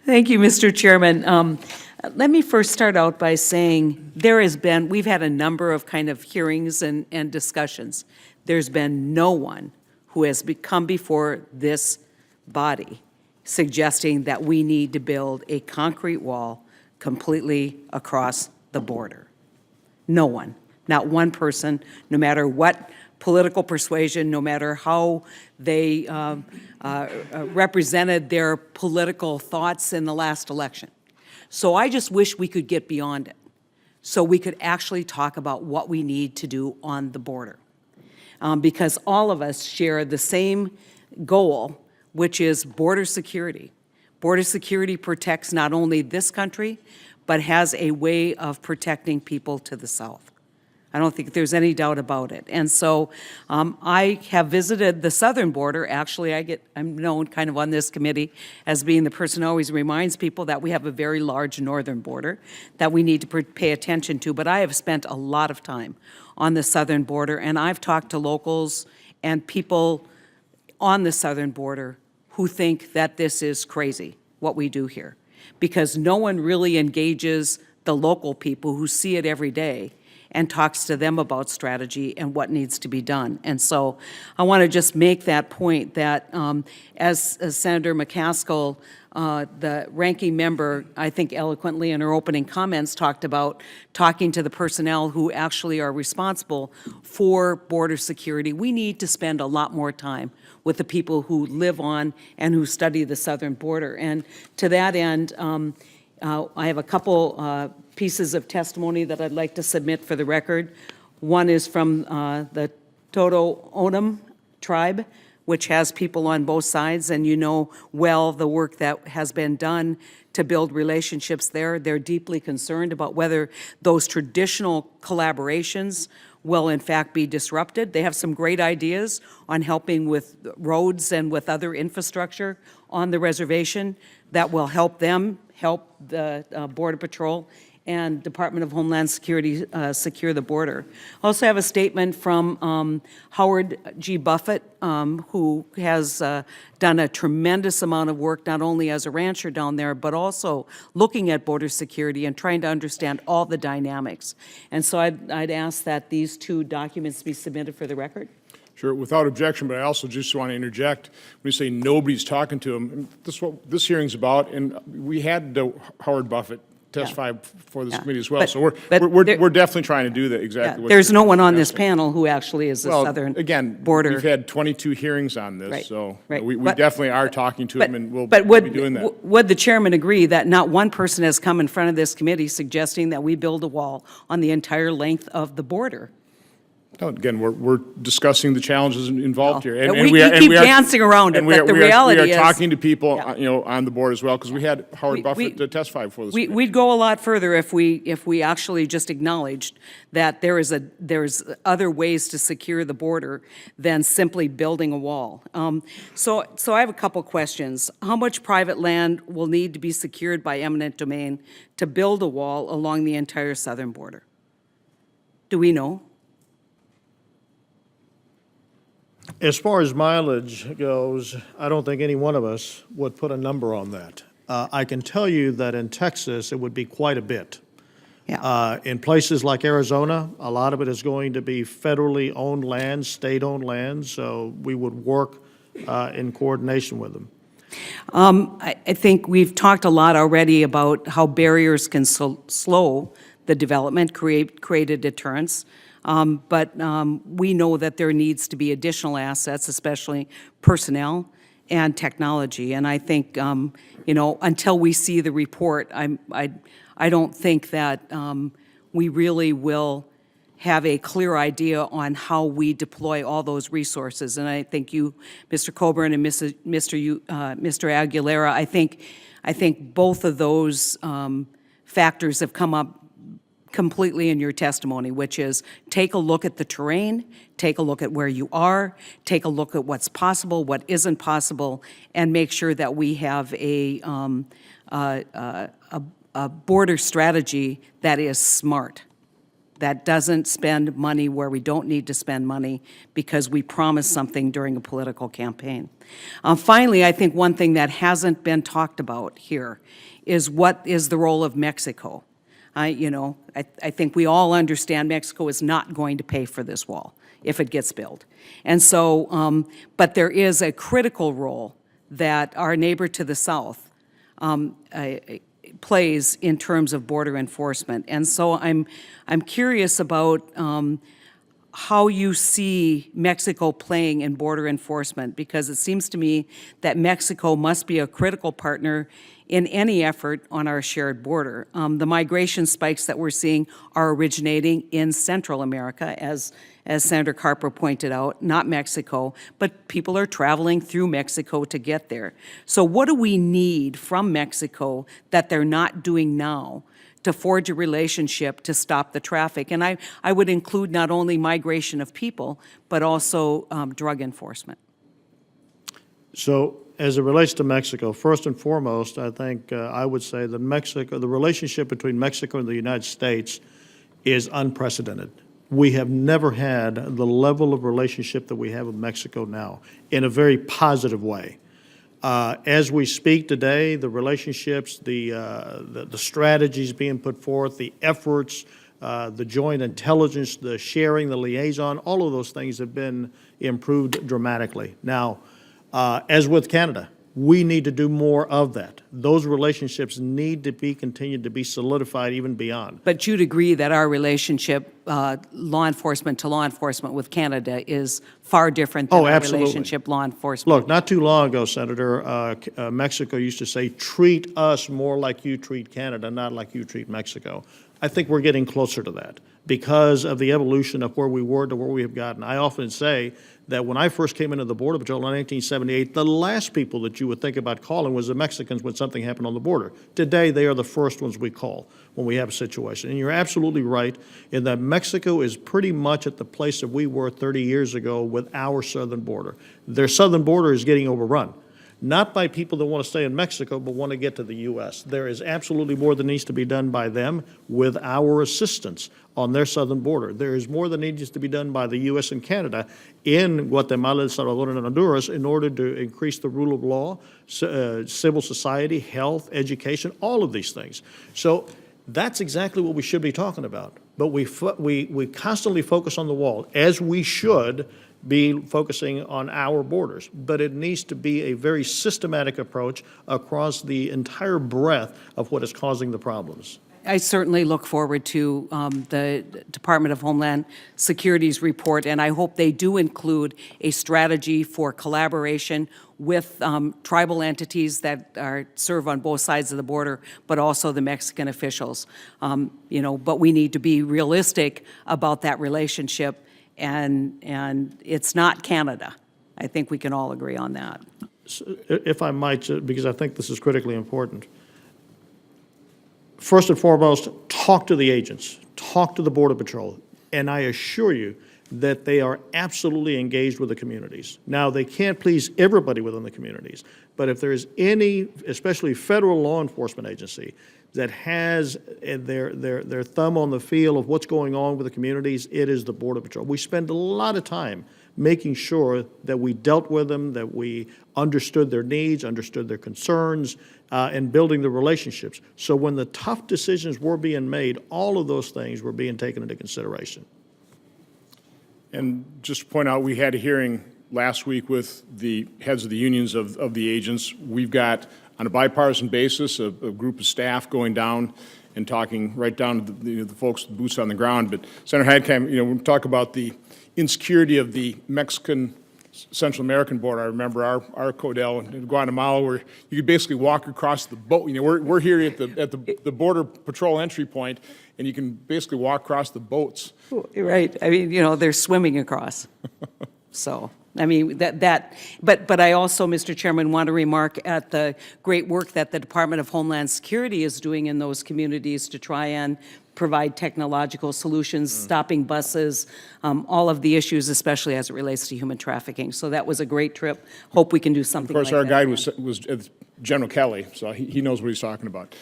Thank you, Mr. Chairman. Let me first start out by saying we've had a number of kind of hearings and discussions. There's been no one who has come before this body suggesting that we need to build a concrete wall completely across the border. No one, not one person, no matter what political persuasion, no matter how they represented their political thoughts in the last election. So I just wish we could get beyond it, so we could actually talk about what we need to do on the border. Because all of us share the same goal, which is border security. Border security protects not only this country, but has a way of protecting people to the south. I don't think there's any doubt about it. And so I have visited the southern border. Actually, I'm known kind of on this committee as being the person who always reminds people that we have a very large northern border that we need to pay attention to. But I have spent a lot of time on the southern border, and I've talked to locals and people on the southern border who think that this is crazy, what we do here, because no one really engages the local people who see it every day and talks to them about strategy and what needs to be done. And so I want to just make that point that as Senator McCaskill, the ranking member, I think eloquently in her opening comments, talked about talking to the personnel who actually are responsible for border security. We need to spend a lot more time with the people who live on and who study the southern border. And to that end, I have a couple pieces of testimony that I'd like to submit for the record. One is from the Toto Onum tribe, which has people on both sides, and you know well the work that has been done to build relationships there. They're deeply concerned about whether those traditional collaborations will in fact be disrupted. They have some great ideas on helping with roads and with other infrastructure on the reservation that will help them help the Border Patrol and Department of Homeland Security secure the border. I also have a statement from Howard G. Buffett, who has done a tremendous amount of work, not only as a rancher down there, but also looking at border security and trying to understand all the dynamics. And so I'd ask that these two documents be submitted for the record. Sure, without objection, but I also just want to interject. When you say nobody's talking to him, this is what this hearing's about, and we had Howard Buffett testify for this committee as well. So we're definitely trying to do that exactly. What there's no one on this panel who actually is the southern border. We've had 22 hearings on this, so we but, definitely are talking to him, and we'll be doing that. Would the chairman agree that not one person has come in front of this committee suggesting that we build a wall on the entire length of the border? No, again, we're discussing the challenges involved here, and we keep dancing around it. But the reality is, we are talking to people, on the board as well, because we had Howard Buffett to testify before this. We'd go a lot further if we actually just acknowledged that there's other ways to secure the border than simply building a wall. So I have a couple questions. How much private land will need to be secured by eminent domain to build a wall along the entire southern border? Do we know? As far as mileage goes, I don't think any one of us would put a number on that. I can tell you that in Texas, it would be quite a bit. Yeah. In places like Arizona, a lot of it is going to be federally owned land, state-owned land, so we would work in coordination with them. I think we've talked a lot already about how barriers can slow the development, create a deterrence. But we know that there needs to be additional assets, especially personnel and technology. And I think, until we see the report, I don't think that we really will have a clear idea on how we deploy all those resources. And I think you, Mr. Coburn, and Mr. Aguilera, I think both of those factors have come up completely in your testimony, which is take a look at the terrain, take a look at where you are, take a look at what's possible, what isn't possible, and make sure that we have a border strategy that is smart. that doesn't spend money where we don't need to spend money because we promised something during a political campaign. Finally, I think one thing that hasn't been talked about here is what is the role of Mexico. I think we all understand Mexico is not going to pay for this wall if it gets built. And so, but there is a critical role that our neighbor to the south plays in terms of border enforcement. And so I'm curious about how you see Mexico playing in border enforcement, because it seems to me that Mexico must be a critical partner in any effort on our shared border. The migration spikes that we're seeing are originating in Central America, as Senator Carper pointed out, not Mexico, but people are traveling through Mexico to get there. So what do we need from Mexico that they're not doing now to forge a relationship to stop the traffic? And I would include not only migration of people, but also drug enforcement. So as it relates to Mexico, first and foremost, I think I would say that the relationship between Mexico and the United States is unprecedented. We have never had the level of relationship that we have with Mexico now in a very positive way. As we speak today, the relationships, the strategies being put forth, the efforts, the joint intelligence, the sharing, the liaison, all of those things have been improved dramatically. Now, as with Canada, we need to do more of that. Those relationships need to be continued to be solidified even beyond. But you'd agree that our relationship, law enforcement to law enforcement with Canada, is far different than our relationship law enforcement. Look, not too long ago, Senator, Mexico used to say, treat us more like you treat Canada, not like you treat Mexico. I think we're getting closer to that because of the evolution of where we were to where we have gotten. I often say that when I first came into the Border Patrol in 1978, the last people that you would think about calling was the Mexicans when something happened on the border. Today, they are the first ones we call when we have a situation. And you're absolutely right in that Mexico is pretty much at the place that we were 30 years ago with our southern border. Their southern border is getting overrun. Not by people that want to stay in Mexico, but want to get to the U.S. There is absolutely more that needs to be done by them with our assistance on their southern border. There is more that needs to be done by the U.S. and Canada in Guatemala, El Salvador, and Honduras in order to increase the rule of law, civil society, health, education, all of these things. So that's exactly what we should be talking about. But we constantly focus on the wall, as we should be focusing on our borders. But it needs to be a very systematic approach across the entire breadth of what is causing the problems. I certainly look forward to the Department of Homeland Security's report, and I hope they do include a strategy for collaboration with tribal entities that serve on both sides of the border, but also the Mexican officials. But we need to be realistic about that relationship, and it's not Canada. I think we can all agree on that. So, if I might, because I think this is critically important. First and foremost, talk to the agents, talk to the Border Patrol, and I assure you that they are absolutely engaged with the communities. Now, they can't please everybody within the communities, but if there is any, especially federal law enforcement agency, that has their thumb on the feel of what's going on with the communities, it is the Border Patrol. We spend a lot of time making sure that we dealt with them, that we understood their needs, understood their concerns, and building the relationships. So when the tough decisions were being made, all of those things were being taken into consideration. And just to point out, we had a hearing last week with the heads of the unions of the agents. We've got, on a bipartisan basis, a group of staff going down and talking right down to the folks with boots on the ground. But Senator Heitkamp, when we talk about the insecurity of the Mexican Central American border, I remember our Codel in Guatemala, where you could basically walk across the boat. We're here at the Border Patrol entry point, and you can basically walk across the boats. Right. I mean, they're swimming across. So, I mean, but I also, Mr. Chairman, want to remark at the great work that the Department of Homeland Security is doing in those communities to try and provide technological solutions, stopping buses, all of the issues, especially as it relates to human trafficking. So that was a great trip. Hope we can do something like that. Of course, our guide was General Kelly, so he knows what he's talking about.